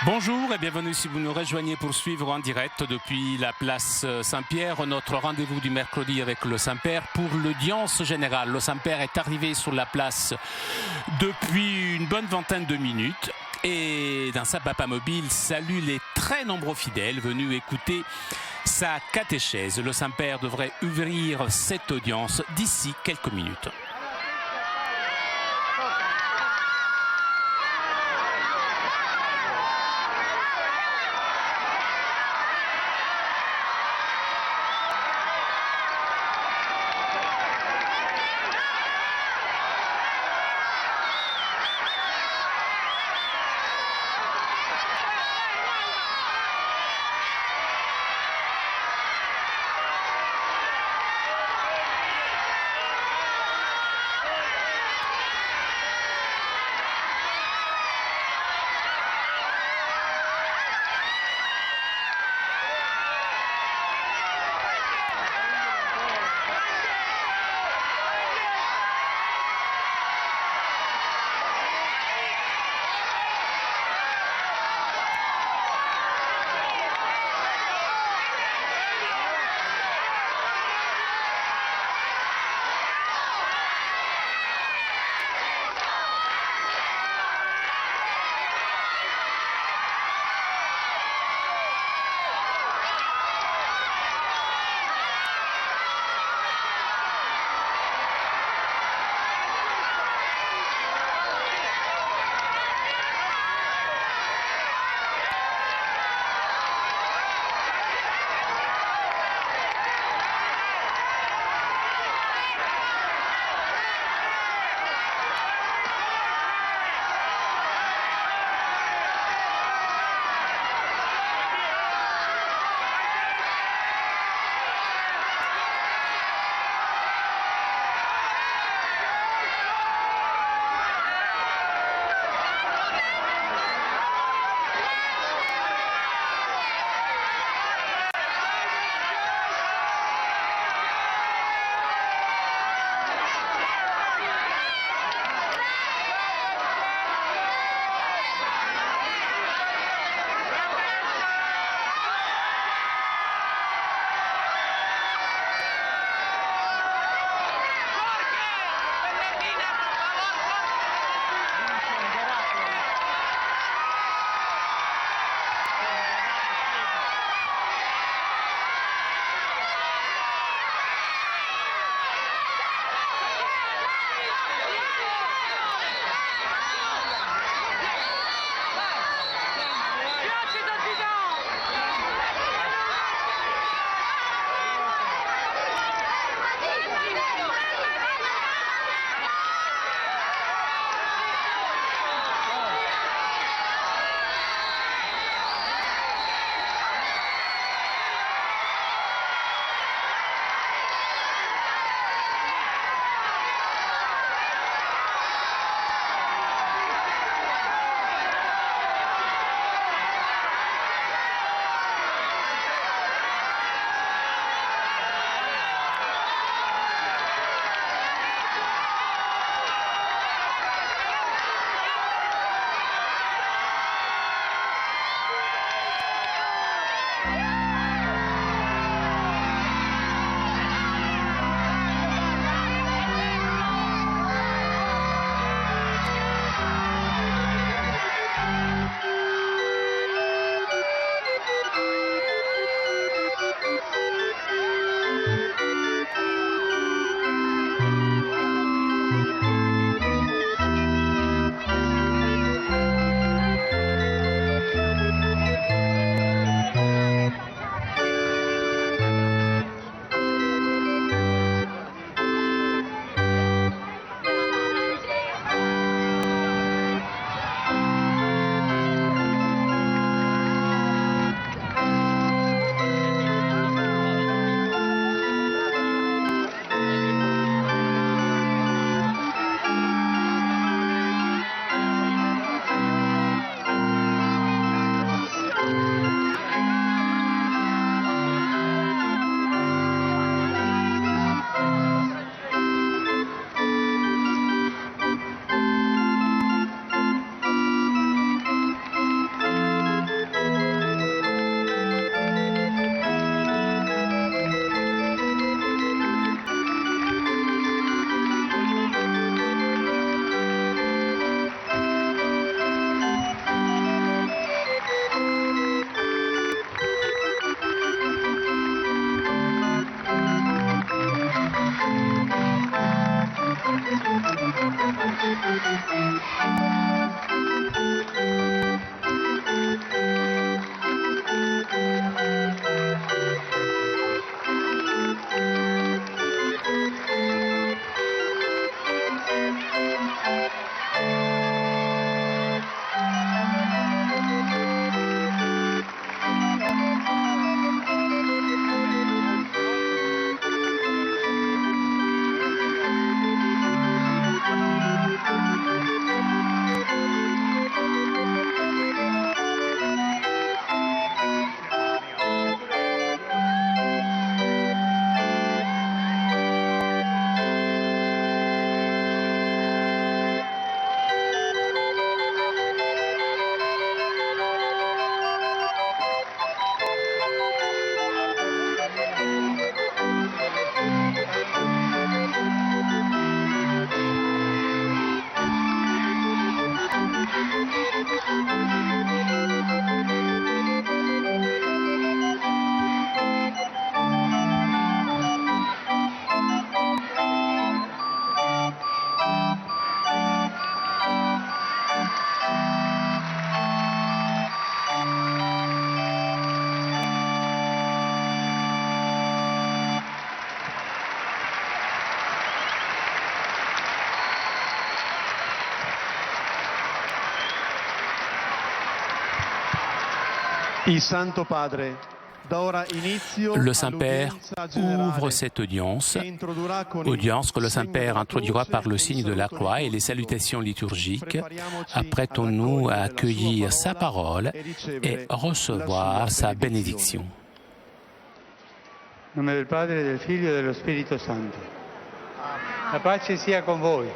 Bonjour et bienvenue si vous nous rejoignez pour suivre en direct depuis la place Saint-Pierre notre rendez-vous du mercredi avec le Saint-Père pour l'audience générale. Le Saint-Père est arrivé sur la place depuis une bonne vingtaine de minutes et dans sa papa mobile salue les très nombreux fidèles venus écouter sa catéchèse. Le Saint-Père devrait ouvrir cette audience d'ici quelques minutes. Le Saint-Père ouvre cette audience que le Saint-Père introduira par le signe de la croix et les salutations liturgiques. Apprêtons-nous à accueillir sa parole et recevoir sa bénédiction. In nome del Padre, del Figlio e dello Spirito Santo. La pace sia con voi.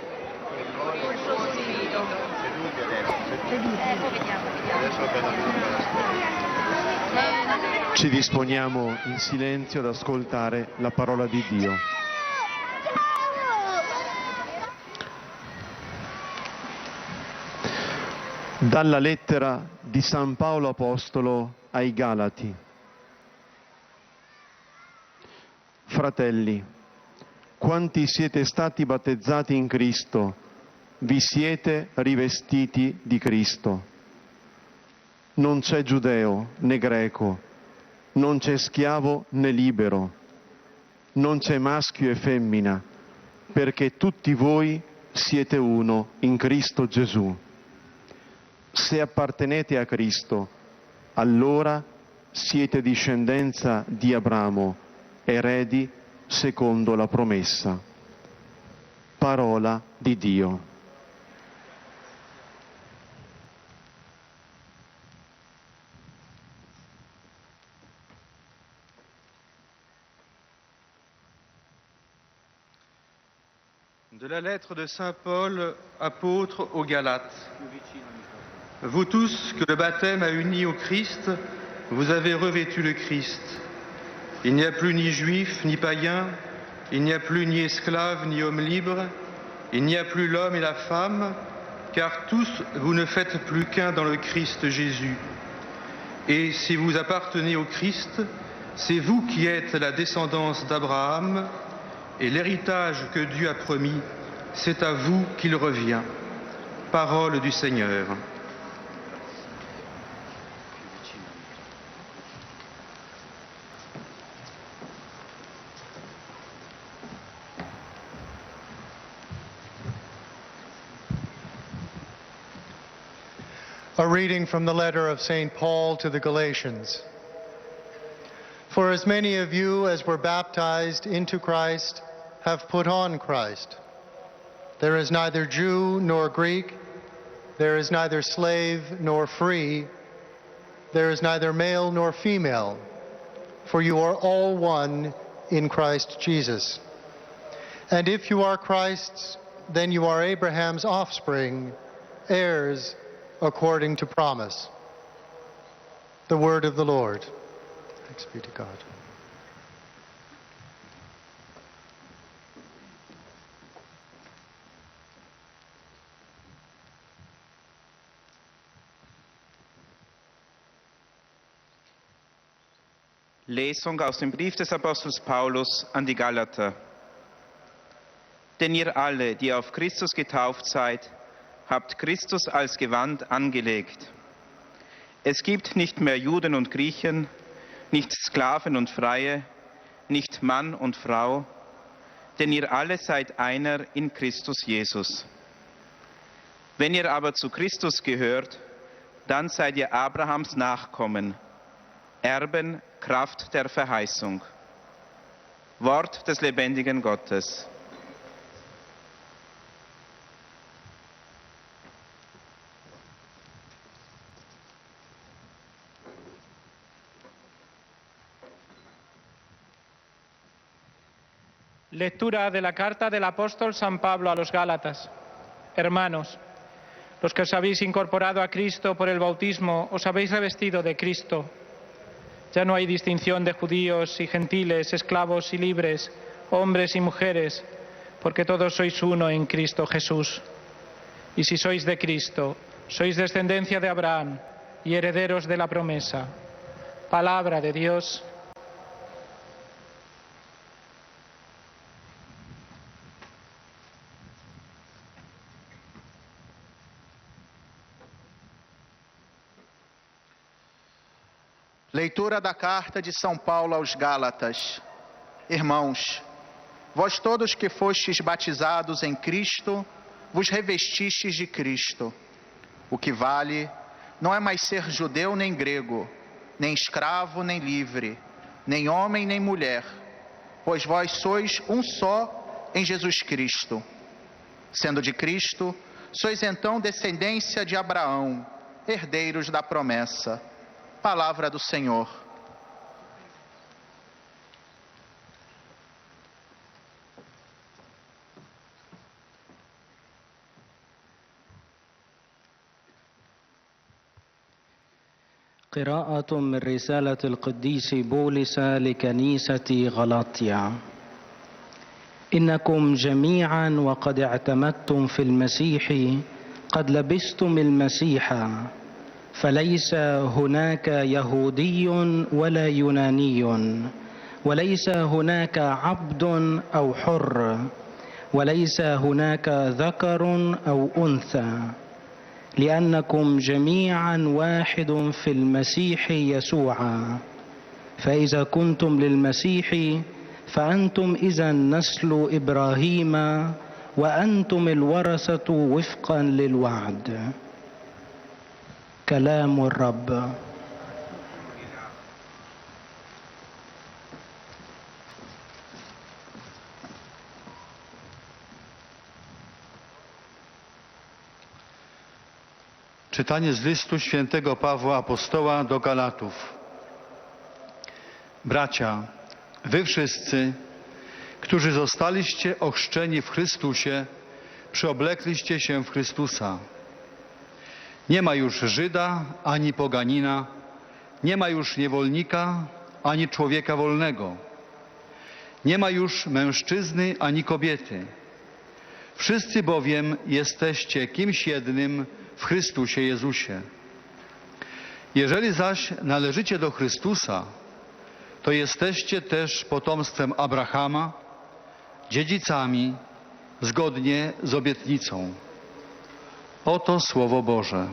Ci disponiamo in silenzio ad ascoltare la parola di Dio. Dalla lettera di San Paolo Apostolo ai Galati. Fratelli, quanti siete stati battezzati in Cristo, vi siete rivestiti di Cristo. Non c'è giudeo né greco, non c'è schiavo né libero, non c'è maschio e femmina, perché tutti voi siete uno in Cristo Gesù. Se appartenete a Cristo, allora siete discendenza di Abramo, eredi secondo la promessa. Parola di Dio. De la lettre de Saint Paul, apôtre aux Galates. Vous tous, que le baptême a unis au Christ, vous avez revêtu le Christ. Il n'y a plus ni juif, ni païen, il n'y a plus ni esclave, ni homme libre, il n'y a plus l'homme et la femme, car tous vous ne faites plus qu'un dans le Christ Jésus. Et si vous appartenez au Christ, c'est vous qui êtes la descendance d'Abraham, et l'héritage que Dieu a promis, c'est à vous qu'il revient. Parole du Seigneur. A reading from the letter of St. Paul to the Galatians. For as many of you as were baptized into Christ have put on Christ. There is neither Jew nor Greek, there is neither slave nor free, there is neither male nor female, for you are all one in Christ Jesus. And if you are Christ's, then you are Abraham's offspring, heirs according to promise. The word of the Lord. Thanks be to God. Lesung aus dem Brief des Apostels Paulus an die Galater. Denn ihr alle, die auf Christus getauft seid, habt Christus als Gewand angelegt. Es gibt nicht mehr Juden und Griechen, nicht Sklaven und Freie, nicht Mann und Frau, denn ihr alle seid einer in Christus Jesus. Wenn ihr aber zu Christus gehört, dann seid ihr Abrahams Nachkommen, Erben Kraft der Verheißung. Wort des lebendigen Gottes. Lectura de la carta del apóstol San Pablo a los Gálatas. Hermanos, los que os habéis incorporado a Cristo por el bautismo, os habéis revestido de Cristo. Ya no hay distinción de judíos y gentiles, esclavos y libres, hombres y mujeres, porque todos sois uno en Cristo Jesús. Y si sois de Cristo, Sois descendencia de Abraham y herederos de la promesa. Palabra de Dios. Leitura da carta de São Paulo aos Gálatas. Irmãos, vós todos que fostes batizados em Cristo, vos revestistes de Cristo. O que vale não é mais ser judeu nem grego, nem escravo nem livre, nem homem nem mulher, pois vós sois um só em Jesus Cristo. Sendo de Cristo, sois então descendência de Abraão, herdeiros da promessa. Palavra do Senhor. قراءة من رسالة القديس بولس لكنيسة غلاطيا. إنكم جميعا وقد اعتمدتم في المسيح قد لبستم المسيح، فليس هناك يهودي ولا يوناني، وليس هناك عبد أو حر، وليس هناك ذكر أو أنثى، لأنكم جميعا واحد في المسيح يسوع. فإذا كنتم للمسيح فأنتم إذا نسل إبراهيم وأنتم الورثة وفقا للوعد. كلام الرب. Czytanie z listu świętego Pawła Apostoła do Galatów. Bracia, wy wszyscy, którzy zostaliście ochrzczeni w Chrystusie, przyoblekliście się w Chrystusa. Nie ma już Żyda ani poganina, nie ma już niewolnika ani człowieka wolnego. Nie ma już mężczyzny ani kobiety. Wszyscy bowiem jesteście kimś jednym w Chrystusie Jezusie. Jeżeli zaś należycie do Chrystusa, to jesteście też potomstwem Abrahama, dziedzicami zgodnie z obietnicą. Oto Słowo Boże.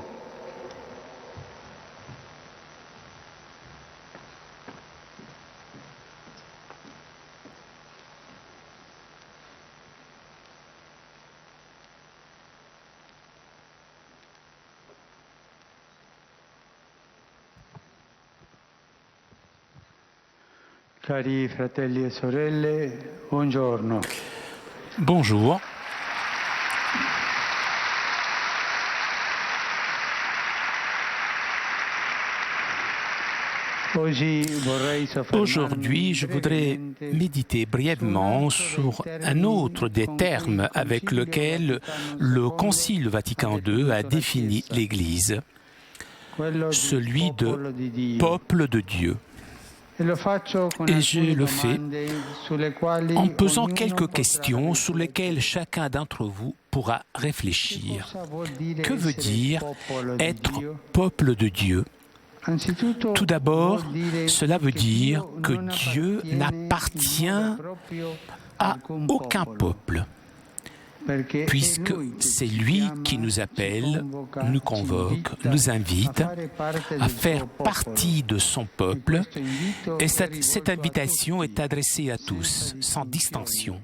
Cari fratelli e sorelle, buongiorno. Bonjour. Aujourd'hui, je voudrais méditer brièvement sur un autre des termes avec lequel le Concile Vatican II a défini l'Église, celui de peuple de Dieu. Et je le fais en posant quelques questions sur lesquelles chacun d'entre vous pourra réfléchir. Que veut dire être peuple de Dieu ? Tout d'abord, cela veut dire que Dieu n'appartient à aucun peuple, puisque c'est lui qui nous appelle, nous convoque, nous invite à faire partie de son peuple, et cette invitation est adressée à tous, sans distinction,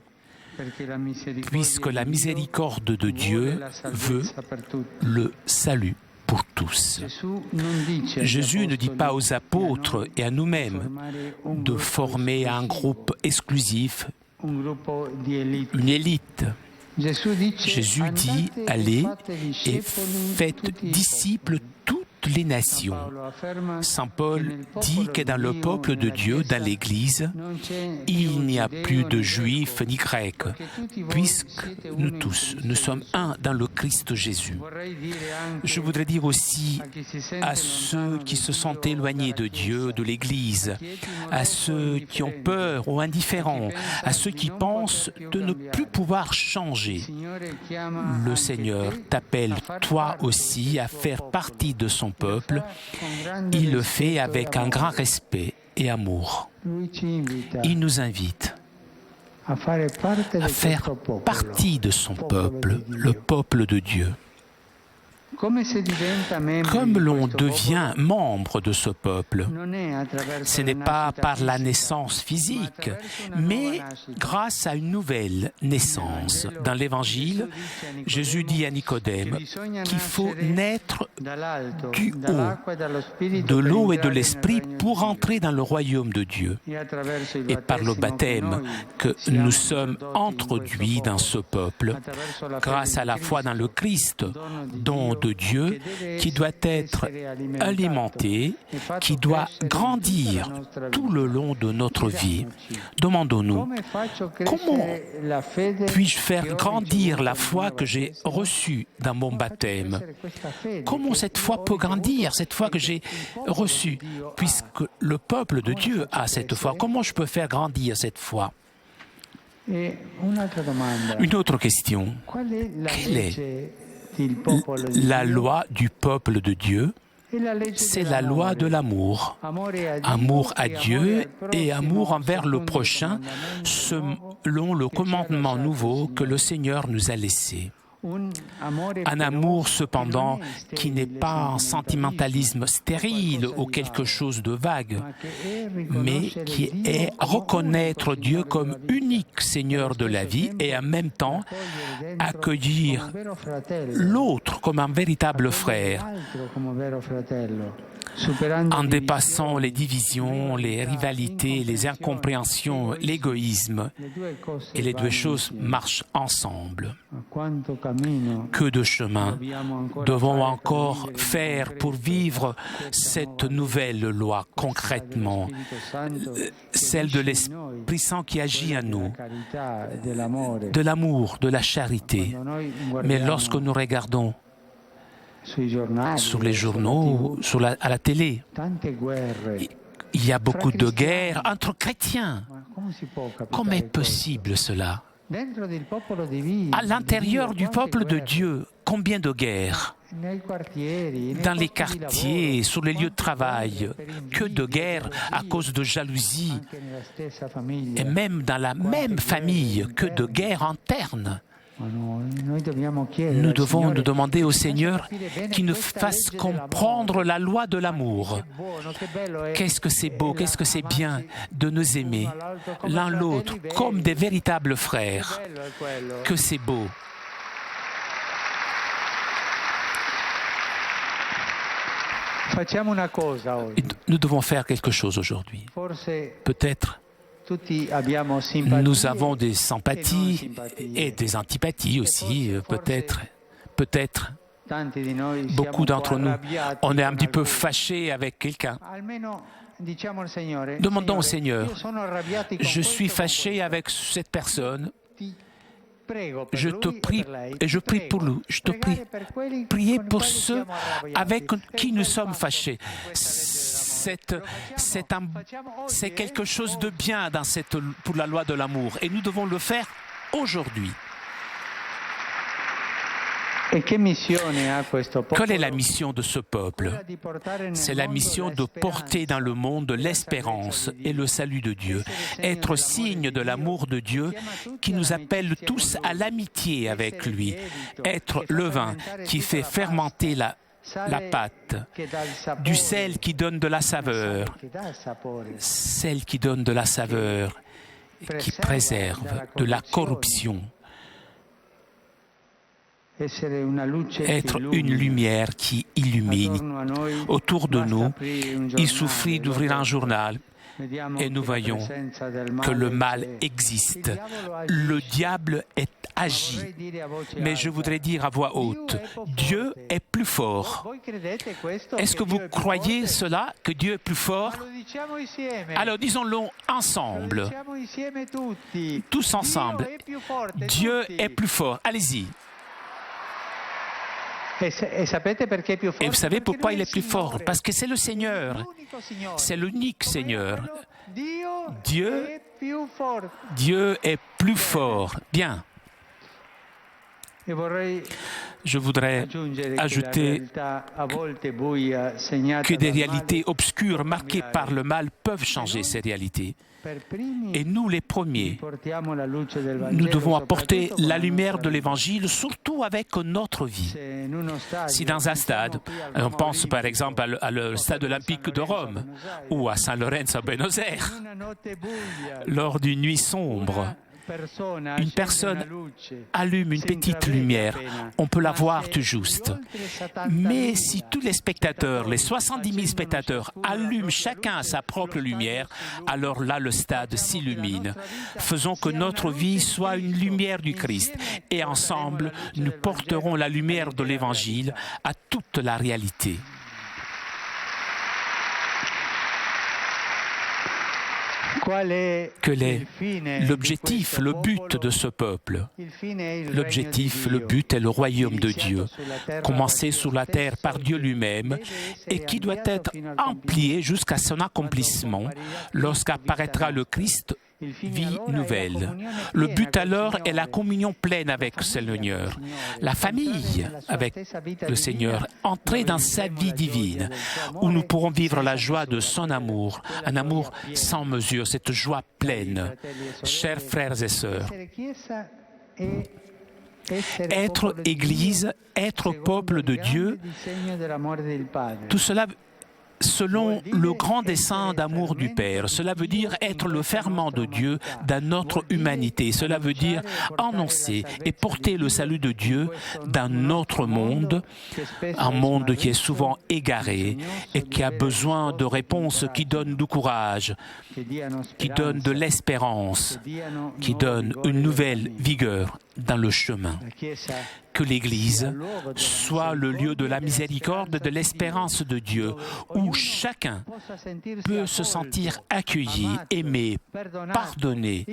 puisque la miséricorde de Dieu veut le salut pour tous. Jésus ne dit pas aux apôtres et à nous-mêmes de former un groupe exclusif, une élite. Jésus dit, allez et faites disciples toutes toutes les nations. Saint Paul dit que dans le peuple de Dieu, dans l'Église, il n'y a plus de juifs ni grecs, puisque nous tous, nous sommes un dans le Christ Jésus. Je voudrais dire aussi à ceux qui se sont éloignés de Dieu, de l'Église, à ceux qui ont peur ou indifférents, à ceux qui pensent de ne plus pouvoir changer. Le Seigneur t'appelle toi aussi à faire partie de son peuple. Il le fait avec un grand respect et amour. Il nous invite à faire partie de son peuple, le peuple de Dieu. Comme l'on devient membre de ce peuple, ce n'est pas par la naissance physique, mais grâce à une nouvelle naissance. Dans l'Évangile, Jésus dit à Nicodème qu'il faut naître du haut, de l'eau et de l'Esprit pour entrer dans le royaume de Dieu. Et par le baptême que nous sommes introduits dans ce peuple, grâce à la foi dans le Christ, don de Dieu qui doit être alimenté, qui doit grandir tout le long de notre vie. Demandons-nous, comment puis-je faire grandir la foi que j'ai reçue dans mon baptême? Comment cette foi peut grandir, cette foi que j'ai reçue, puisque le peuple de Dieu a cette foi? Comment je peux faire grandir cette foi? Une autre question. Quelle est la loi du peuple de Dieu? C'est la loi de l'amour. Amour à Dieu et amour envers le prochain, selon le commandement nouveau que le Seigneur nous a laissé. Un amour cependant qui n'est pas un sentimentalisme stérile ou quelque chose de vague, mais qui est reconnaître Dieu comme unique Seigneur de la vie et en même temps accueillir l'autre comme un véritable frère, en dépassant les divisions, les rivalités, les incompréhensions, l'égoïsme. Et les deux choses marchent ensemble. Que de chemin devons encore faire pour vivre cette nouvelle loi concrètement, celle de l'Esprit Saint qui agit en nous, de l'amour, de la charité. Mais lorsque nous regardons sur les journaux, à la télé, il y a beaucoup de guerres entre chrétiens. Comment est possible cela? À l'intérieur du peuple de Dieu, combien de guerres? Dans les quartiers, sur les lieux de travail, que de guerres à cause de jalousie. Et même dans la même famille, que de guerres internes. Nous devons nous demander au Seigneur qu'il nous fasse comprendre la loi de l'amour. Qu'est-ce que c'est beau, qu'est-ce que c'est bien de nous aimer l'un l'autre comme des véritables frères. Que c'est beau. Nous devons faire quelque chose aujourd'hui. Peut-être nous avons des sympathies et des antipathies aussi, peut-être. Beaucoup d'entre nous, on est un petit peu fâchés avec quelqu'un. Demandons au Seigneur, je suis fâché avec cette personne. Je te prie et je prie pour lui. Je te prie. Priez pour ceux avec qui nous sommes fâchés. C'est quelque chose de bien pour la loi de l'amour et nous devons le faire aujourd'hui. Quelle est la mission de ce peuple? C'est la mission de porter dans le monde l'espérance et le salut de Dieu, être signe de l'amour de Dieu qui nous appelle tous à l'amitié avec lui, être le vin qui fait fermenter la pâte, du sel qui donne de la saveur, celle qui donne de la saveur, qui préserve de la corruption. Être une lumière qui illumine autour de nous. Il suffit d'ouvrir un journal et nous voyons que le mal existe. Le diable est agi. Mais je voudrais dire à voix haute, Dieu est plus fort. Est-ce que vous croyez cela, que Dieu est plus fort? Alors disons-le ensemble, tous ensemble. Dieu est plus fort. Allez-y. Et vous savez pourquoi il est plus fort? Parce que c'est le Seigneur. C'est l'unique Seigneur. Dieu est plus fort. Bien. Je voudrais ajouter que des réalités obscures marquées par le mal peuvent changer ces réalités. Et nous, les premiers, nous devons apporter la lumière de l'Évangile, surtout avec notre vie. Si dans un stade, on pense par exemple au stade olympique de Rome ou à Saint-Lorenzo à Buenos Aires, lors d'une nuit sombre, une personne allume une petite lumière, on peut la voir tout juste. Mais si tous les spectateurs, les 70 000 spectateurs, allument chacun sa propre lumière, alors là, le stade s'illumine. Faisons que notre vie soit une lumière du Christ et ensemble, nous porterons la lumière de l'Évangile à toute la réalité. Quel est l'objectif, le but de ce peuple? L'objectif, le but est le royaume de Dieu, commencé sur la terre par Dieu lui-même et qui doit être amplié jusqu'à son accomplissement lorsqu'apparaîtra le Christ, vie nouvelle. Le but alors est la communion pleine avec le Seigneur, la famille avec le Seigneur, entrer dans sa vie divine, où nous pourrons vivre la joie de son amour, un amour sans mesure, cette joie pleine. Chers frères et sœurs, être Église, être peuple de Dieu, tout cela selon le grand dessein d'amour du Père. Cela veut dire être le ferment de Dieu dans notre humanité. Cela veut dire annoncer et porter le salut de Dieu dans notre monde, un monde qui est souvent égaré et qui a besoin de réponses qui donnent du courage, qui donnent de l'espérance, qui donnent une nouvelle vigueur dans le chemin. Que l'Église soit le lieu de la miséricorde et de l'espérance de Dieu, où chacun peut se sentir accueilli, aimé, pardonné,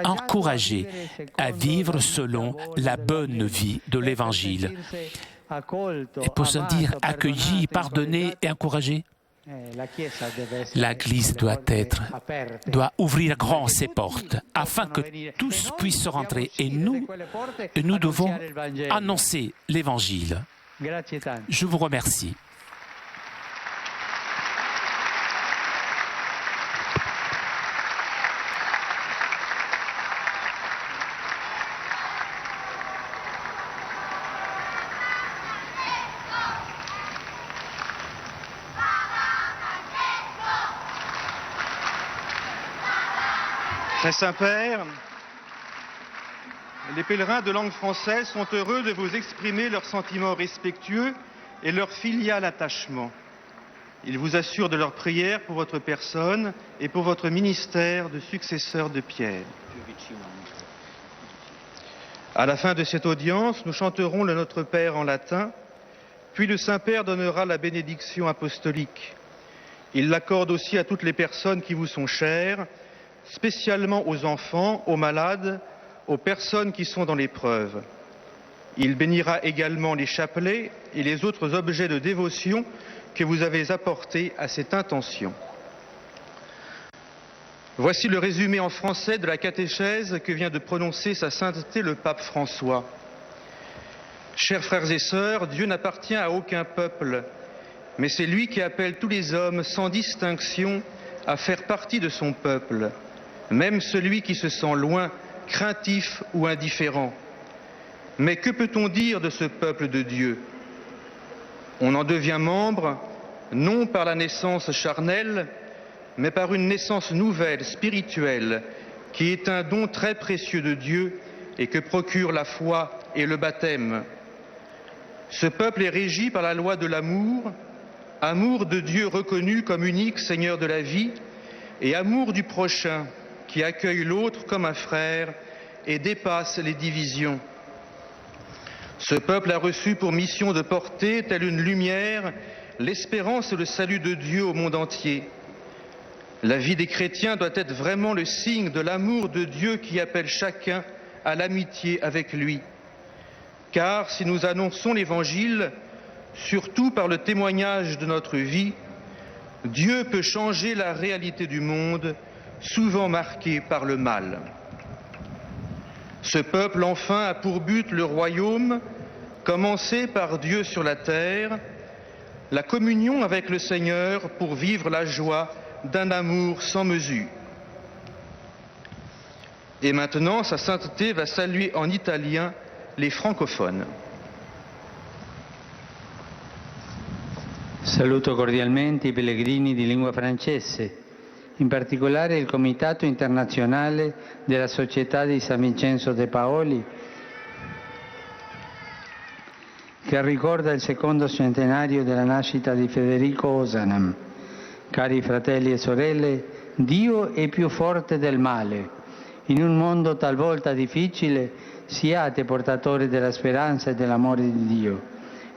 encouragé à vivre selon la bonne vie de l'Évangile. Et pour se sentir accueilli, pardonné et encouragé, l'Église doit ouvrir grand ses portes afin que tous puissent rentrer et nous devons annoncer l'Évangile. Je vous remercie. Très Saint-Père, les pèlerins de langue française sont heureux de vous exprimer leurs sentiments respectueux et leur filial attachement. Ils vous assurent de leur prière pour votre personne et pour votre ministère de successeur de Pierre. À la fin de cette audience, nous chanterons le Notre Père en latin, puis le Saint-Père donnera la bénédiction apostolique. Il l'accorde aussi à toutes les personnes qui vous sont chères, spécialement aux enfants, aux malades, aux personnes qui sont dans l'épreuve. Il bénira également les chapelets et les autres objets de dévotion que vous avez apportés à cette intention. Voici le résumé en français de la catéchèse que vient de prononcer sa sainteté le pape François. Chers frères et sœurs, Dieu n'appartient à aucun peuple, mais c'est lui qui appelle tous les hommes sans distinction à faire partie de son peuple, même celui qui se sent loin, craintif ou indifférent. Mais que peut-on dire de ce peuple de Dieu? On en devient membre, non par la naissance charnelle, mais par une naissance nouvelle, spirituelle, qui est un don très précieux de Dieu et que procure la foi et le baptême. Ce peuple est régi par la loi de l'amour, amour de Dieu reconnu comme unique Seigneur de la vie, et amour du prochain qui accueille l'autre comme un frère et dépasse les divisions. Ce peuple a reçu pour mission de porter, telle une lumière, l'espérance et le salut de Dieu au monde entier. La vie des chrétiens doit être vraiment le signe de l'amour de Dieu qui appelle chacun à l'amitié avec lui. Car si nous annonçons l'Évangile, surtout par le témoignage de notre vie, Dieu peut changer la réalité du monde, souvent marquée par le mal. Ce peuple, enfin, a pour but le royaume, commencé par Dieu sur la terre, la communion avec le Seigneur pour vivre la joie d'un amour sans mesure. Et maintenant, sa sainteté va saluer en italien les francophones. Saluto cordialmente i pellegrini di lingua francese, in particolare il Comitato Internazionale della Società di San Vincenzo de Paoli, che ricorda il secondo centenario della nascita di Federico Ozanam. Cari fratelli e sorelle, Dio è più forte del male. In un mondo talvolta difficile, siate portatori della speranza e dell'amore di Dio.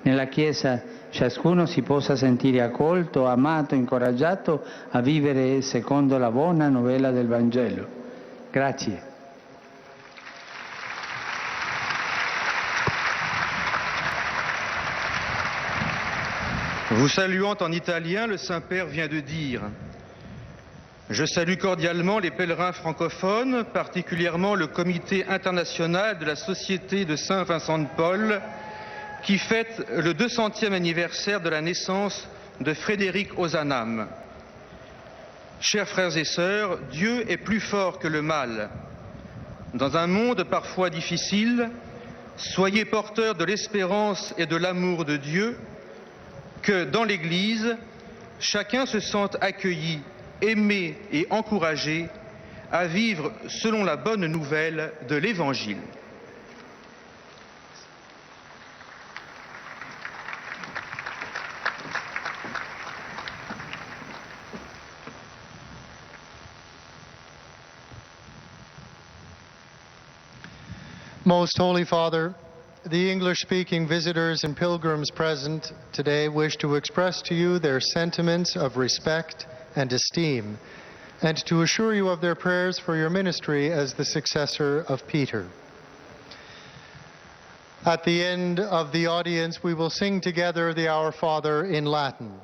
Nella Chiesa ciascuno si possa sentire accolto, amato, incoraggiato a vivere secondo la buona novella del Vangelo. Grazie. Vous saluant en italien, le Saint-Père vient de dire: je salue cordialement les pèlerins francophones, particulièrement le Comité international de la Société de Saint-Vincent de Paul, qui fête le 200e anniversaire de la naissance de Frédéric Ozanam. Chers frères et sœurs, Dieu est plus fort que le mal. Dans un monde parfois difficile, soyez porteurs de l'espérance et de l'amour de Dieu, que dans l'Église, chacun se sente accueilli, aimé et encouragé à vivre selon la bonne nouvelle de l'Évangile. Most Holy Father, the English-speaking visitors and pilgrims present today wish to express to you their sentiments of respect and esteem, and to assure you of their prayers for your ministry as the successor of Peter. At the end of the audience, we will sing together the Our Father in Latin.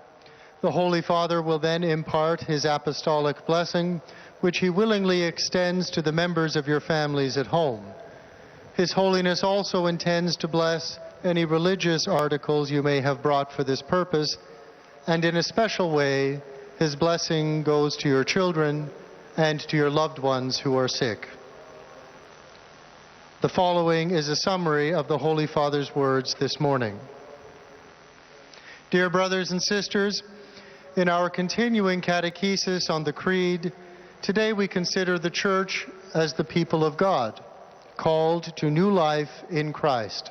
The Holy Father will then impart his apostolic blessing, which he willingly extends to the members of your families at home. His Holiness also intends to bless any religious articles you may have brought for this purpose, and in a special way, his blessing goes to your children and to your loved ones who are sick. The following is a summary of the Holy Father's words this morning. Dear brothers and sisters, in our continuing catechesis on the Creed, today we consider the Church as the people of God, called to new life in Christ.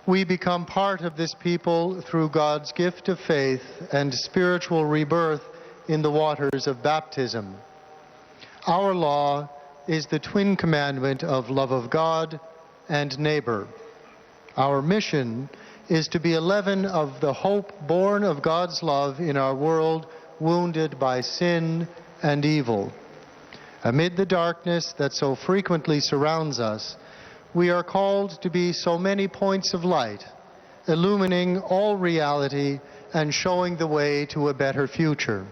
We become part of this people through God's gift of faith and spiritual rebirth in the waters of baptism. Our law is the twin commandment of love of God and neighbor. Our mission is to be a leaven of the hope born of God's love in our world wounded by sin and evil. Amid the darkness that so frequently surrounds us, we are called to be so many points of light, illumining all reality and showing the way to a better future.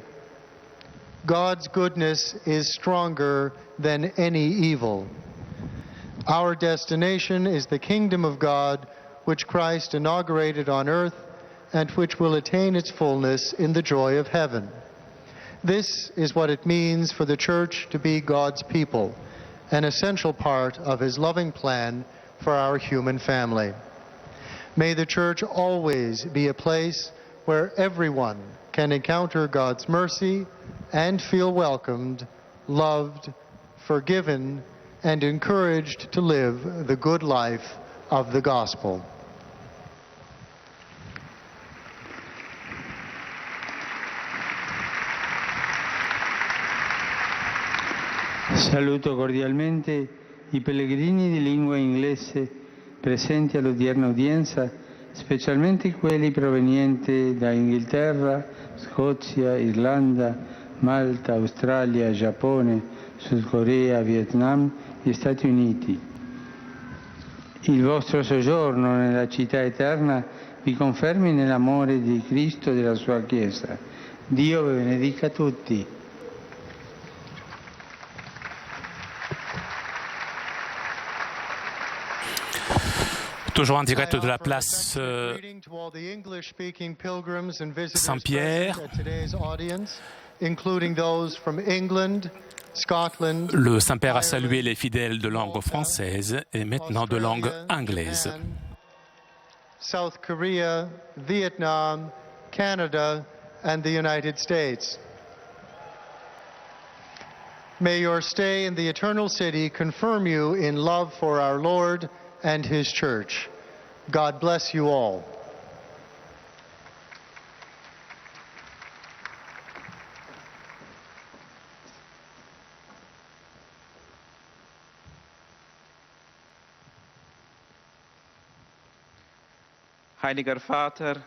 God's goodness is stronger than any evil. Our destination is the kingdom of God, which Christ inaugurated on earth and which will attain its fullness in the joy of heaven. This is what it means for the Church to be God's people, an essential part of his loving plan for our human family. May the Church always be a place where everyone can encounter God's mercy and feel welcomed, loved, forgiven, and encouraged to live the good life of the gospel. Saluto cordialmente i pellegrini di lingua inglese presenti all'odierna udienza, specialmente quelli provenienti da Inghilterra, Scozia, Irlanda, Malta, Australia, Giappone, Sud Corea, Vietnam e Stati Uniti. Il vostro soggiorno nella città eterna vi confermi nell'amore di Cristo e della sua Chiesa. Dio vi benedica tutti. Toujours en direct de la place Saint-Pierre. Le Saint-Père a salué les fidèles de langue française et maintenant de langue anglaise. South Korea, Vietnam, Canada, and the United States. May your stay in the Eternal City confirm you in love for our Lord and His Church. God bless you all. Heiliger Vater,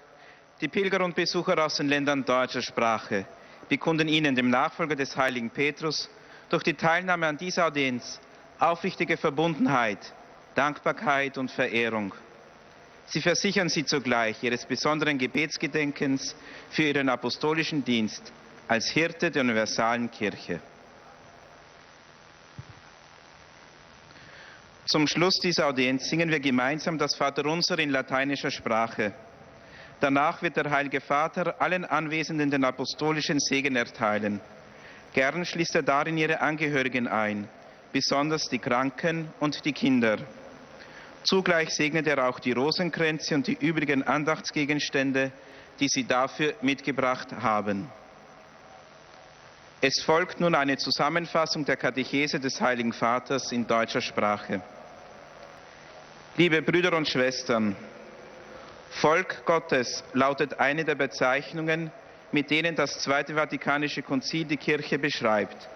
die Pilger und Besucher aus den Ländern deutscher Sprache bekunden Ihnen, dem Nachfolger des heiligen Petrus, durch die Teilnahme an dieser Audienz aufrichtige Verbundenheit, Dankbarkeit und Verehrung. Sie versichern Sie zugleich Ihres besonderen Gebetsgedenkens für Ihren apostolischen Dienst als Hirte der universalen Kirche. Zum Schluss dieser Audienz singen wir gemeinsam das Vaterunser in lateinischer Sprache. Danach wird der Heilige Vater allen Anwesenden den apostolischen Segen erteilen. Gern schließt er darin ihre Angehörigen ein, besonders die Kranken und die Kinder. Zugleich segnet er auch die Rosenkränze und die übrigen Andachtsgegenstände, die sie dafür mitgebracht haben. Es folgt nun eine Zusammenfassung der Katechese des Heiligen Vaters in deutscher Sprache. Liebe Brüder und Schwestern, Volk Gottes lautet eine der Bezeichnungen, mit denen das Zweite Vatikanische Konzil die Kirche beschreibt.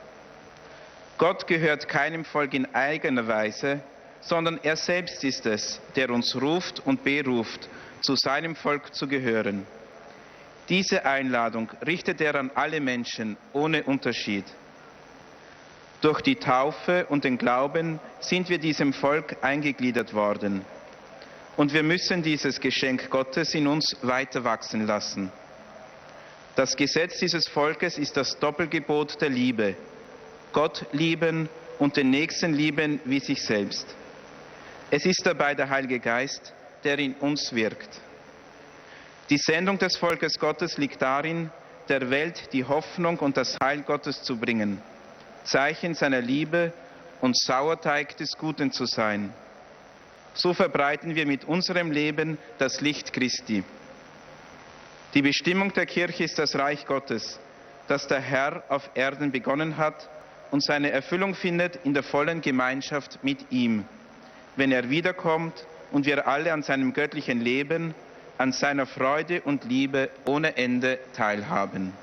Gott gehört keinem Volk in eigener Weise, sondern er selbst ist es, der uns ruft und beruft, zu seinem Volk zu gehören. Diese Einladung richtet er an alle Menschen ohne Unterschied. Durch die Taufe und den Glauben sind wir diesem Volk eingegliedert worden. Und wir müssen dieses Geschenk Gottes in uns weiter wachsen lassen. Das Gesetz dieses Volkes ist das Doppelgebot der Liebe. Gott lieben und den Nächsten lieben wie sich selbst. Es ist dabei der Heilige Geist, der in uns wirkt. Die Sendung des Volkes Gottes liegt darin, der Welt die Hoffnung und das Heil Gottes zu bringen, Zeichen seiner Liebe und Sauerteig des Guten zu sein. So verbreiten wir mit unserem Leben das Licht Christi. Die Bestimmung der Kirche ist das Reich Gottes, das der Herr auf Erden begonnen hat und seine Erfüllung findet in der vollen Gemeinschaft mit ihm, wenn er wiederkommt und wir alle an seinem göttlichen Leben, an seiner Freude und Liebe ohne Ende teilhaben.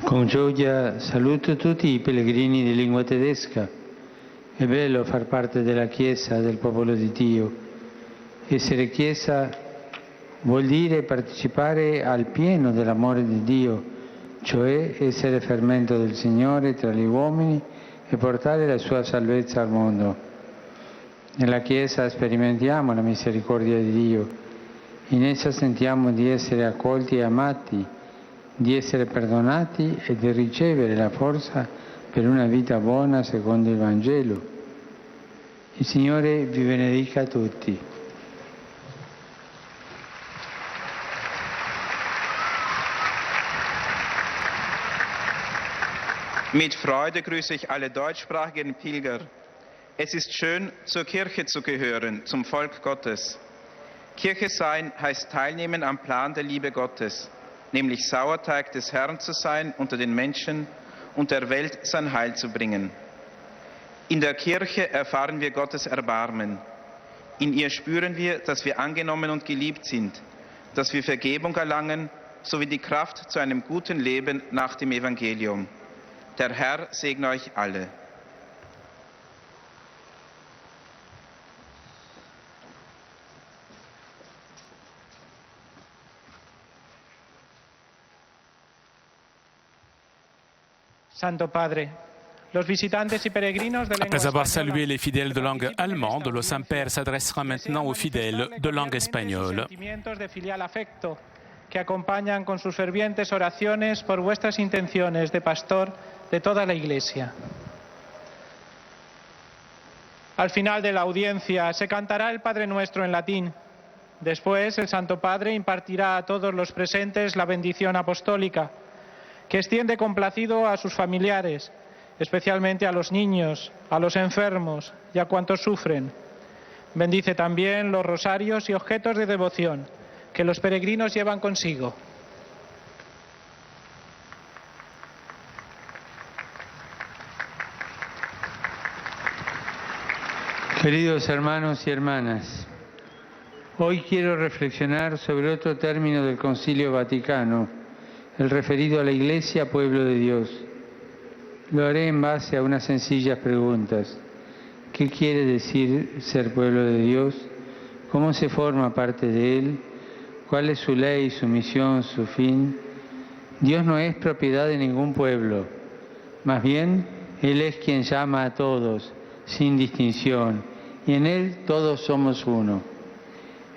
Con gioia saluto tutti i pellegrini di lingua tedesca. È bello far parte della Chiesa, del popolo di Dio. Essere Chiesa vuol dire partecipare al pieno dell'amore di Dio, cioè essere fermento del Signore tra gli uomini e portare la sua salvezza al mondo. Nella Chiesa sperimentiamo la misericordia di Dio, in essa sentiamo di essere accolti e amati, di essere perdonati e di ricevere la forza per una vita buona secondo il Vangelo. Il Signore vi benedica tutti. Mit Freude grüße ich alle deutschsprachigen Pilger. Es ist schön, zur Kirche zu gehören, zum Volk Gottes. Kirche sein heißt teilnehmen am Plan der Liebe Gottes, nämlich Sauerteig des Herrn zu sein unter den Menschen und der Welt sein Heil zu bringen. In der Kirche erfahren wir Gottes Erbarmen. In ihr spüren wir, dass wir angenommen und geliebt sind, dass wir Vergebung erlangen sowie die Kraft zu einem guten Leben nach dem Evangelium. Der Herr segne euch alle. Santo Padre, los visitantes y peregrinos de lengua Après avoir española, salué les fidèles de langue allemande, le Saint-Père s'adressera maintenant aux fidèles de langue espagnole. Sentimientos de filial afecto que acompañan con sus fervientes oraciones por vuestras intenciones de pastor de toda la Iglesia. Al final de la audiencia se cantará el Padre Nuestro en latín. Después el Santo Padre impartirá a todos los presentes la bendición apostólica, que extiende complacido a sus familiares, especialmente a los niños, a los enfermos y a cuantos sufren. Bendice también los rosarios y objetos de devoción que los peregrinos llevan consigo. Queridos hermanos y hermanas, hoy quiero reflexionar sobre otro término del Concilio Vaticano, el referido a la Iglesia, pueblo de Dios. Lo haré en base a unas sencillas preguntas. ¿Qué quiere decir ser pueblo de Dios? ¿Cómo se forma parte de Él? ¿Cuál es su ley, su misión, su fin? Dios no es propiedad de ningún pueblo. Más bien, Él es quien llama a todos, sin distinción, y en Él todos somos uno.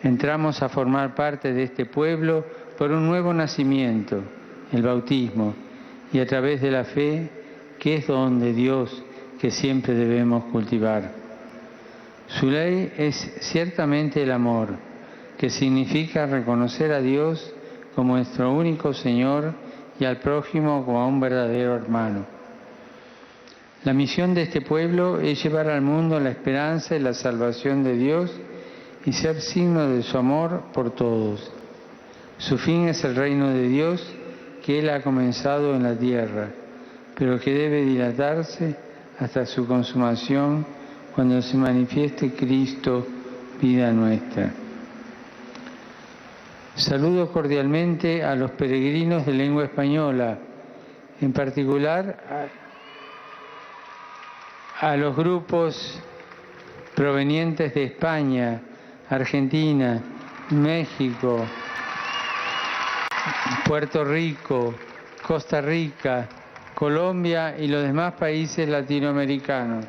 Entramos a formar parte de este pueblo por un nuevo nacimiento, el bautismo, y a través de la fe, que es don de Dios que siempre debemos cultivar. Su ley es ciertamente el amor, que significa reconocer a Dios como nuestro único Señor y al prójimo como a un verdadero hermano. La misión de este pueblo es llevar al mundo la esperanza y la salvación de Dios y ser signo de su amor por todos. Su fin es el reino de Dios que Él ha comenzado en la tierra, pero que debe dilatarse hasta su consumación cuando se manifieste Cristo, vida nuestra. Saludo cordialmente a los peregrinos de lengua española, en particular a los grupos provenientes de España, Argentina, México, Puerto Rico, Costa Rica, Colombia y los demás países latinoamericanos.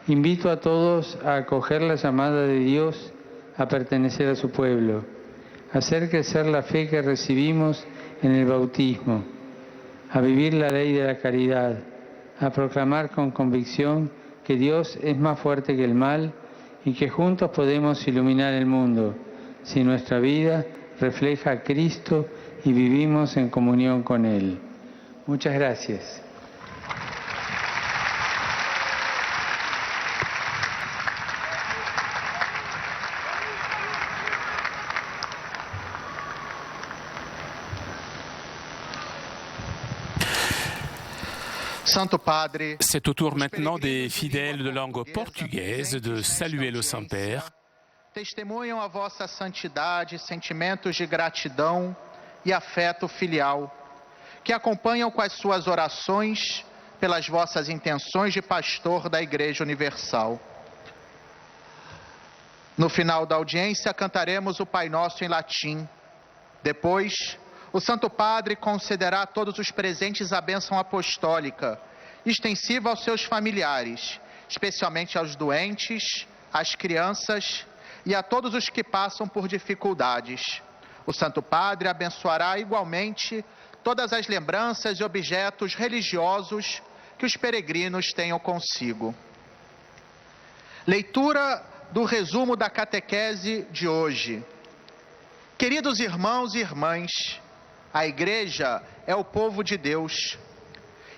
Invito a todos a acoger la llamada de Dios a pertenecer a su pueblo, a hacer crecer la fe que recibimos en el bautismo, a vivir la ley de la caridad, a proclamar con convicción que Dios es más fuerte que el mal y que juntos podemos iluminar el mundo si nuestra vida refleja a Cristo y vivimos en comunión con Él. Muchas gracias. Santo Padre, C'est au tour maintenant des fidèles de langue portugaise de saluer le Saint-Père. testemunham a vossa santidade, sentimentos de gratidão e afeto filial, que acompanham com as suas orações pelas vossas intenções de pastor da Igreja Universal. No final da audiência, cantaremos o Pai Nosso em latim. Depois, o Santo Padre concederá a todos os presentes a bênção apostólica, extensiva aos seus familiares, especialmente aos doentes, às crianças e a todos os que passam por dificuldades. O Santo Padre abençoará igualmente todas as lembranças e objetos religiosos que os peregrinos tenham consigo. Leitura do resumo da catequese de hoje. Queridos irmãos e irmãs, a Igreja é o povo de Deus.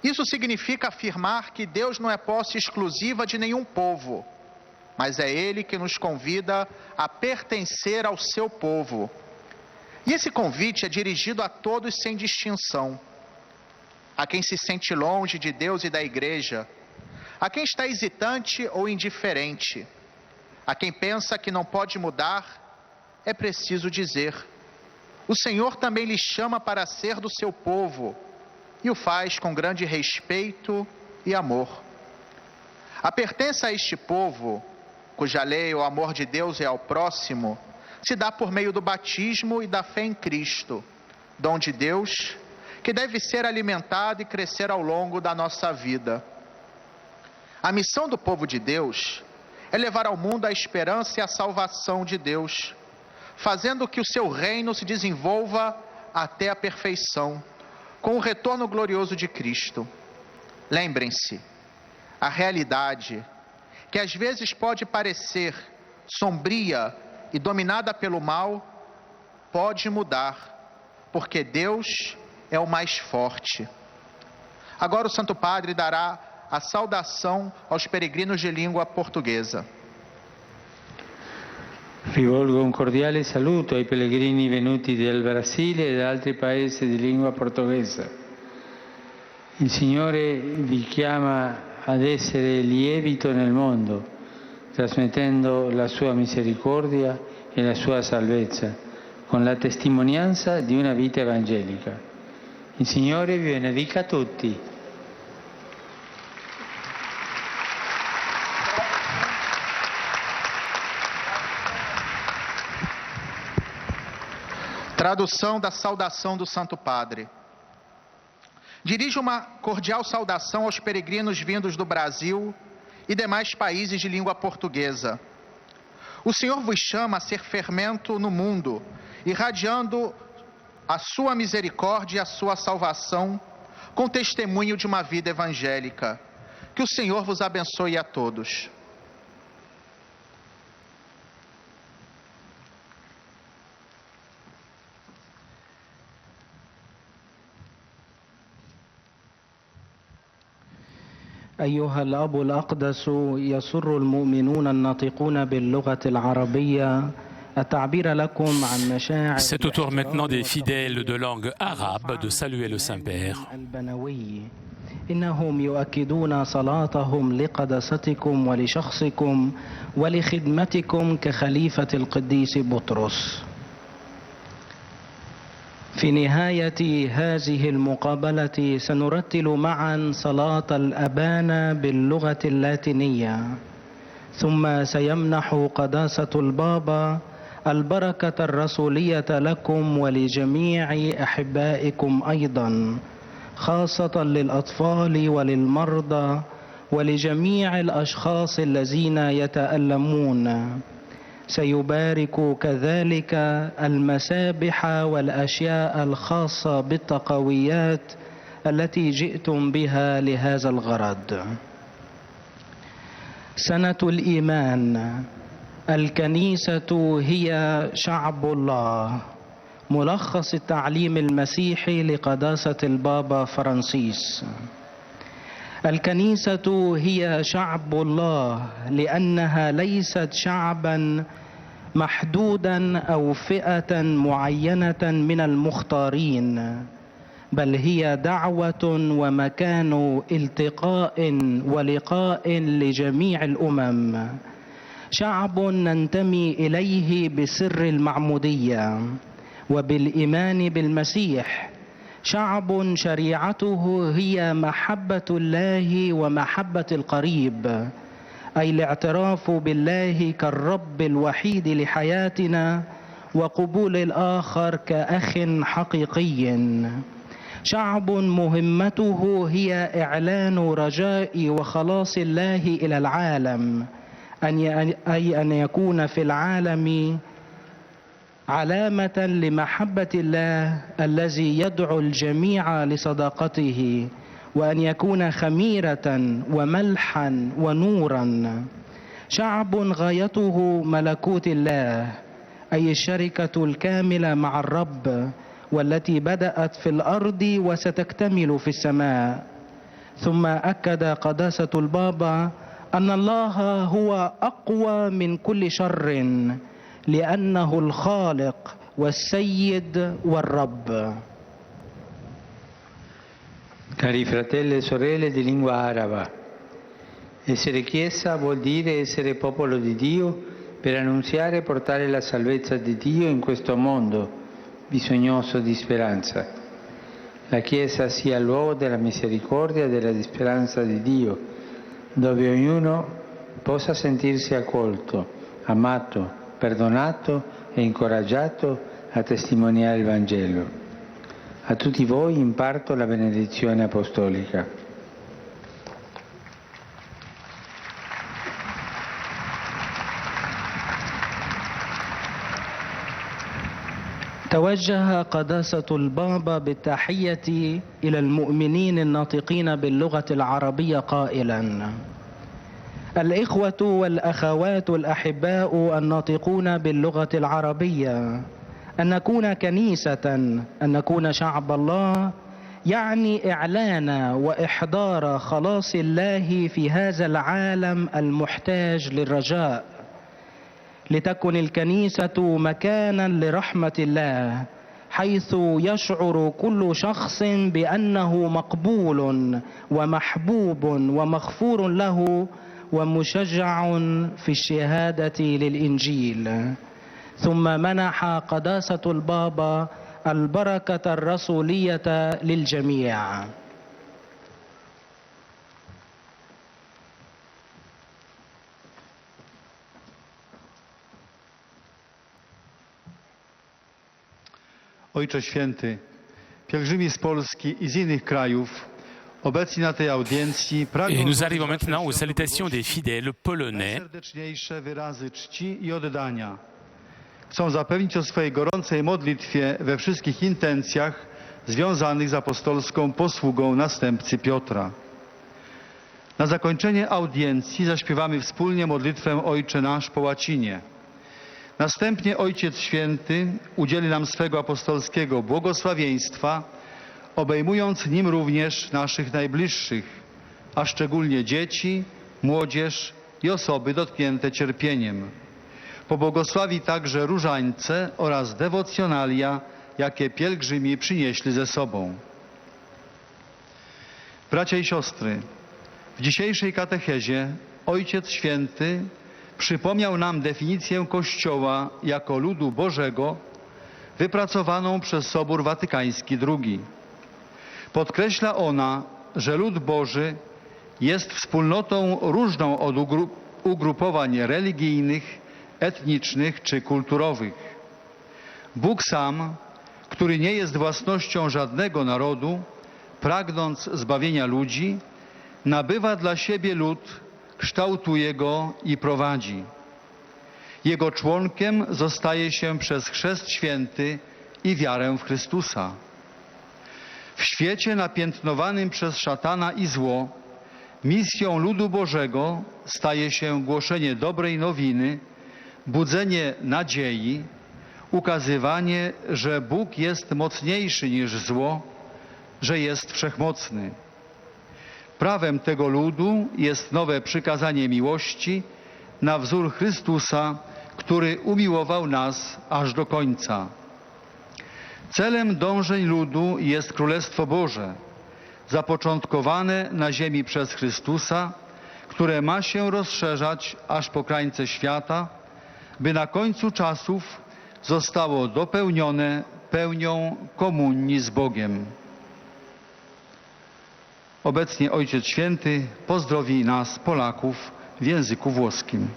Isso significa afirmar que Deus não é posse exclusiva de nenhum povo, mas é Ele que nos convida a pertencer ao seu povo. E esse convite é dirigido a todos sem distinção. A quem se sente longe de Deus e da Igreja, a quem está hesitante ou indiferente, a quem pensa que não pode mudar, é preciso dizer: o Senhor também lhe chama para ser do seu povo e o faz com grande respeito e amor. A pertença a este povo, cuja lei, o amor de Deus é ao próximo, se dá por meio do batismo e da fé em Cristo, dom de Deus, que deve ser alimentado e crescer ao longo da nossa vida. A missão do povo de Deus é levar ao mundo a esperança e a salvação de Deus, fazendo que o seu reino se desenvolva até a perfeição, com o retorno glorioso de Cristo. Lembrem-se, a realidade, que às vezes pode parecer sombria e dominada pelo mal, pode mudar, porque Deus é o mais forte. Agora o Santo Padre dará a saudação aos peregrinos de língua portuguesa. Rivolgo un cordiale saluto ai pellegrini venuti dal Brasile e da altri paesi di lingua portoghese. Il Signore vi chiama ad essere lievito nel mondo, trasmettendo la sua misericordia e la sua salvezza, con la testimonianza di una vita evangelica. Il Signore vi benedica tutti. Tradução da saudação do Santo Padre. Dirijo uma cordial saudação aos peregrinos vindos do Brasil e demais países de língua portuguesa. O Senhor vos chama a ser fermento no mundo, irradiando a sua misericórdia e a sua salvação com testemunho de uma vida evangélica. Que o Senhor vos abençoe a todos. أيها الأب الأقدس، يسر المؤمنون الناطقون باللغة العربية التعبير لكم عن مشاعر. C'est au tour maintenant des fidèles de langue arabe de saluer le Saint-Père. البنوي إنهم يؤكدون صلاتهم لقداستكم ولشخصكم ولخدمتكم كخليفة القديس بطرس. في نهاية هذه المقابلة سنرتل معا صلاة الأبانا باللغة اللاتينية، ثم سيمنح قداسة البابا البركة الرسولية لكم ولجميع أحبائكم أيضا، خاصة للأطفال وللمرضى ولجميع الأشخاص الذين يتألمون. سيبارك كذلك المسابح والأشياء الخاصة بالتقويات التي جئتم بها لهذا الغرض. سنة الإيمان. الكنيسة هي شعب الله، ملخص التعليم المسيحي لقداسة البابا فرانسيس. الكنيسة هي شعب الله لأنها ليست شعبا محدودا أو فئة معينة من المختارين، بل هي دعوة ومكان التقاء ولقاء لجميع الأمم، شعب ننتمي إليه بسر المعمودية وبالإيمان بالمسيح، شعب شريعته هي محبة الله ومحبة القريب، أي الاعتراف بالله كالرب الوحيد لحياتنا وقبول الآخر كأخ حقيقي، شعب مهمته هي إعلان رجاء وخلاص الله إلى العالم، أي أن يكون في العالم علامة لمحبة الله الذي يدعو الجميع لصداقته، وأن يكون خميرة وملحا ونورا، شعب غايته ملكوت الله، أي الشركة الكاملة مع الرب والتي بدأت في الأرض وستكتمل في السماء. ثم أكد قداسة البابا أن الله هو أقوى من كل شر لأنه الخالق والسيد والرب. Cari fratelli e sorelle di lingua araba, essere Chiesa vuol dire essere popolo di Dio per annunziare e portare la salvezza di Dio in questo mondo, bisognoso di speranza. La Chiesa sia il luogo della misericordia e della speranza di Dio, dove ognuno possa sentirsi accolto, amato, perdonato e incoraggiato a testimoniare il Vangelo. A tutti voi imparto la benedizione apostolica. توجه قداسة البابا بالتحية إلى المؤمنين الناطقين باللغة العربية قائلا: الإخوة والأخوات الأحباء الناطقون باللغة العربية، أن نكون كنيسة، أن نكون شعب الله، يعني إعلان وإحضار خلاص الله في هذا العالم المحتاج للرجاء. لتكن الكنيسة مكانا لرحمة الله، حيث يشعر كل شخص بأنه مقبول ومحبوب ومغفور له ومشجع في الشهادة للإنجيل. ثم منح قداسة البابا البركة الرسولية للجميع. Ojcze Święty, pielgrzymi z Polski i z innych krajów obecni na tej audiencji Et nous arrivons maintenant aux salutations des fidèles polonais. Najserdeczniejsze wyrazy czci i oddania. Chcą zapewnić o swojej gorącej modlitwie we wszystkich intencjach związanych z apostolską posługą następcy Piotra. Na zakończenie audiencji zaśpiewamy wspólnie modlitwę Ojcze Nasz po łacinie. Następnie Ojciec Święty udzieli nam swego apostolskiego błogosławieństwa, obejmując nim również naszych najbliższych, a szczególnie dzieci, młodzież i osoby dotknięte cierpieniem. Pobłogosławi także różańce oraz dewocjonalia, jakie pielgrzymi przynieśli ze sobą. Bracia i siostry, w dzisiejszej katechezie Ojciec Święty przypomniał nam definicję Kościoła jako ludu Bożego wypracowaną przez Sobór Watykański II. Podkreśla ona, że lud Boży jest wspólnotą różną od ugrupowań religijnych, etnicznych czy kulturowych. Bóg sam, który nie jest własnością żadnego narodu, pragnąc zbawienia ludzi, nabywa dla siebie lud, kształtuje go i prowadzi. Jego członkiem zostaje się przez chrzest święty i wiarę w Chrystusa. W świecie napiętnowanym przez szatana i zło, misją ludu Bożego staje się głoszenie dobrej nowiny, budzenie nadziei, ukazywanie, że Bóg jest mocniejszy niż zło, że jest wszechmocny. Prawem tego ludu jest nowe przykazanie miłości na wzór Chrystusa, który umiłował nas aż do końca. Celem dążeń ludu jest Królestwo Boże, zapoczątkowane na ziemi przez Chrystusa, które ma się rozszerzać aż po krańce świata, by na końcu czasów zostało dopełnione pełnią komunii z Bogiem. Obecnie Ojciec Święty pozdrowi nas, Polaków, w języku włoskim.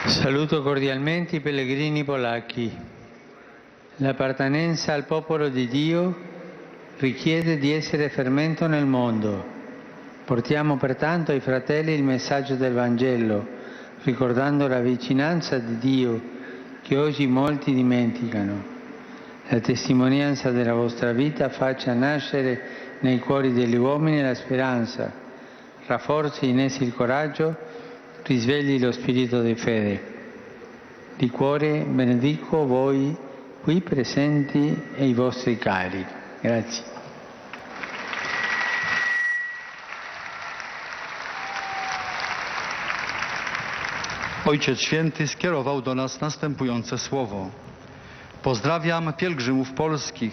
Saluto cordialmente i pellegrini polacchi. L'appartenenza al popolo di Dio richiede di essere fermento nel mondo. Portiamo pertanto ai fratelli il messaggio del Vangelo, ricordando la vicinanza di Dio che oggi molti dimenticano. La testimonianza della vostra vita faccia nascere nei cuori degli uomini la speranza, rafforzi in essi il coraggio, risvegli lo spirito di fede. Di cuore benedico voi qui presenti e i vostri cari. Grazie. Ojciec Święty skierował do nas następujące słowo. Pozdrawiam pielgrzymów polskich.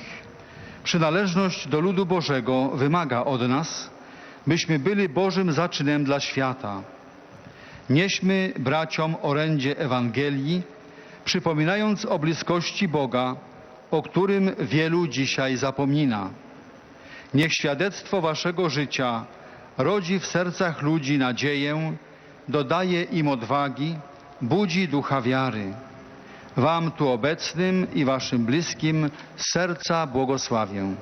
Przynależność do ludu Bożego wymaga od nas, byśmy byli Bożym zaczynem dla świata. Nieśmy braciom orędzie Ewangelii, przypominając o bliskości Boga, o którym wielu dzisiaj zapomina. Niech świadectwo waszego życia rodzi w sercach ludzi nadzieję, dodaje im odwagi, budzi ducha wiary. Wam tu obecnym i waszym bliskim z serca błogosławię.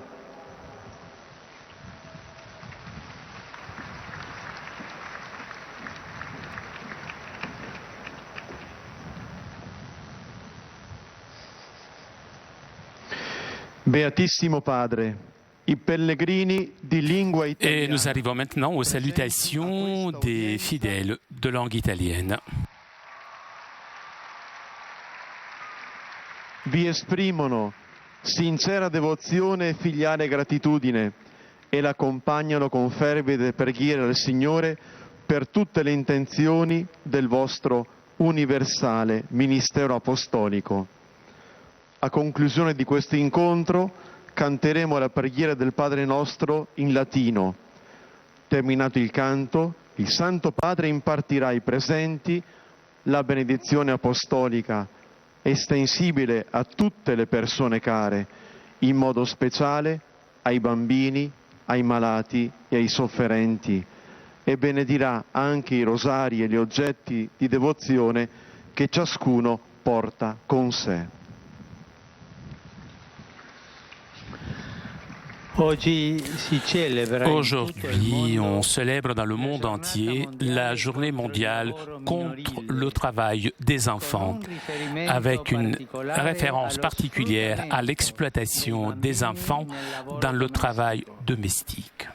Beatissimo Padre, i pellegrini di lingua Et italiana. nous arrivons maintenant aux salutations des fidèles de langue italienne. Vi esprimono sincera devozione e filiale gratitudine e l'accompagnano con fervide preghiere al Signore per tutte le intenzioni del vostro universale ministero apostolico. A conclusione di questo incontro canteremo la preghiera del Padre nostro in latino. Terminato il canto, il Santo Padre impartirà ai presenti la benedizione apostolica estensibile a tutte le persone care, in modo speciale ai bambini, ai malati e ai sofferenti, e benedirà anche i rosari e gli oggetti di devozione che ciascuno porta con sé. Aujourd'hui, on célèbre dans le monde entier la journée mondiale contre le travail des enfants, avec une référence particulière à l'exploitation des enfants dans le travail domestique.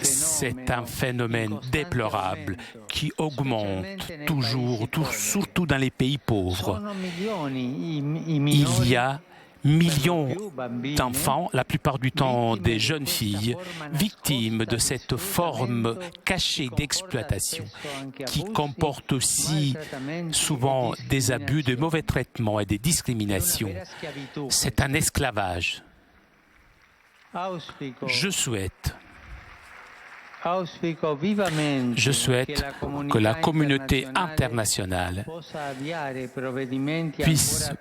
C'est un phénomène déplorable qui augmente toujours, surtout dans les pays pauvres. Il y a millions d'enfants, la plupart du temps des jeunes filles, victimes de cette forme cachée d'exploitation qui comporte aussi souvent des abus, de mauvais traitements et des discriminations. C'est un esclavage. Je souhaite que la communauté internationale puisse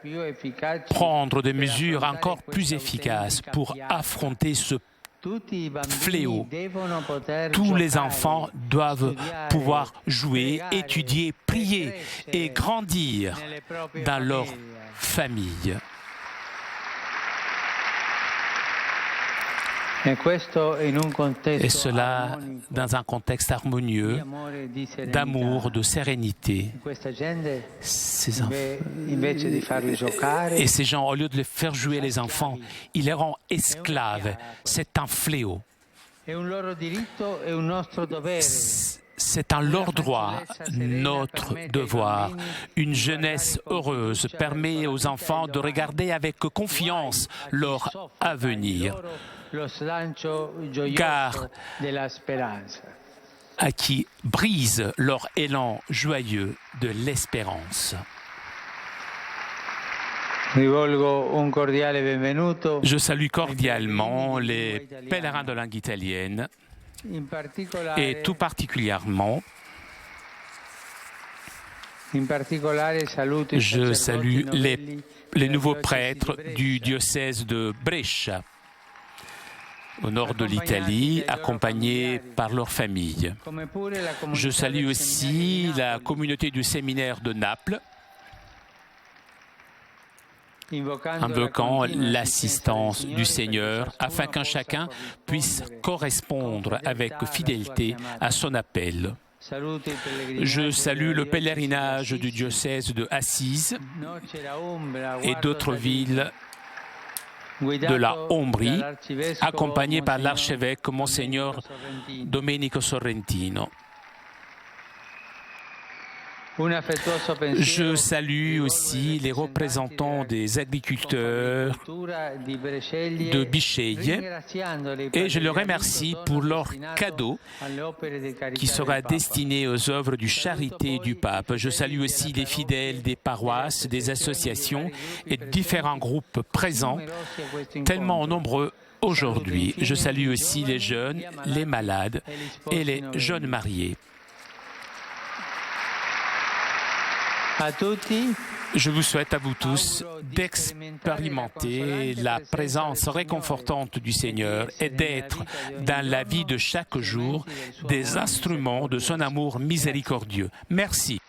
prendre des mesures encore plus efficaces pour affronter ce fléau. Tous les enfants doivent pouvoir jouer, étudier, prier et grandir dans leur famille. Et cela dans un contexte harmonieux, d'amour, de sérénité. Et ces gens, au lieu de les faire jouer les enfants, ils les rendent esclaves. C'est un fléau. C'est un leur droit, notre devoir. Une jeunesse heureuse permet aux enfants de regarder avec confiance leur avenir. Car à qui brise leur élan joyeux de l'espérance. Je salue cordialement les pèlerins de langue italienne et tout particulièrement je salue les nouveaux prêtres du diocèse de Brescia, au nord de l'Italie, accompagnés par leur famille. Je salue aussi la communauté du séminaire de Naples, invoquant l'assistance du Seigneur afin qu'un chacun puisse correspondre avec fidélité à son appel. Je salue le pèlerinage du diocèse de Assise et d'autres villes de la Ombrie, accompagné par l'archevêque Monseigneur Domenico Sorrentino. Je salue aussi les représentants des agriculteurs de Bisceglie et je les remercie pour leur cadeau qui sera destiné aux œuvres du Charité du Pape. Je salue aussi les fidèles des paroisses, des associations et différents groupes présents, tellement nombreux aujourd'hui. Je salue aussi les jeunes, les malades et les jeunes mariés. Je vous souhaite à vous tous d'expérimenter la présence réconfortante du Seigneur et d'être dans la vie de chaque jour des instruments de son amour miséricordieux. Merci.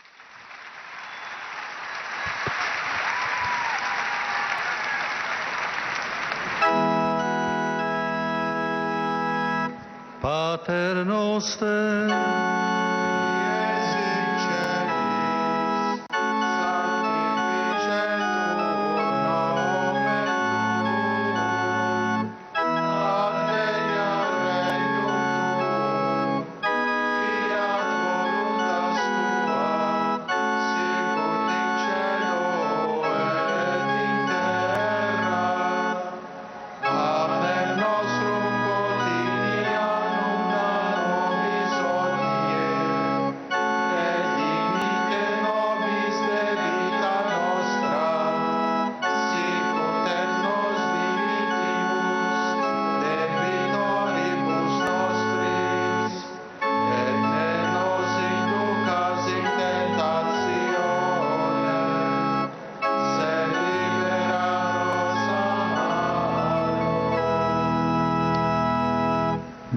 Pater noster,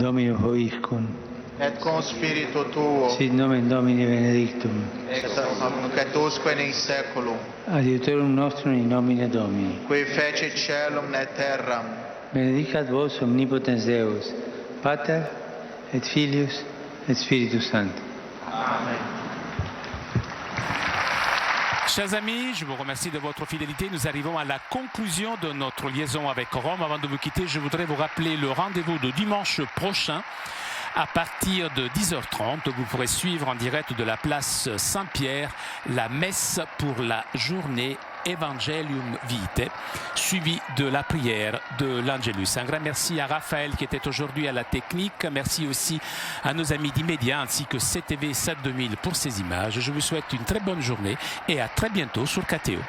Domino Hoiscum, et con spiritu tuo, sit nomen Domini benedictum, et usque in seculum, adiutorium nostrum in nomine Domini. qui fecit celum et terram, Benedicat vos omnipotens Deus, Pater et Filius et Spiritus Sanctus. Amen. Chers amis, je vous remercie de votre fidélité. Nous arrivons à la conclusion de notre liaison avec Rome. Avant de vous quitter, je voudrais vous rappeler le rendez-vous de dimanche prochain. À partir de 10h30, vous pourrez suivre en direct de la place Saint-Pierre la messe pour la journée Evangelium Vitae, suivi de la prière de l'Angelus. Un grand merci à Raphaël qui était aujourd'hui à la technique. Merci aussi à nos amis d'Immédiat ainsi que CTV 7 2000 pour ces images. Je vous souhaite une très bonne journée et à très bientôt sur KTO.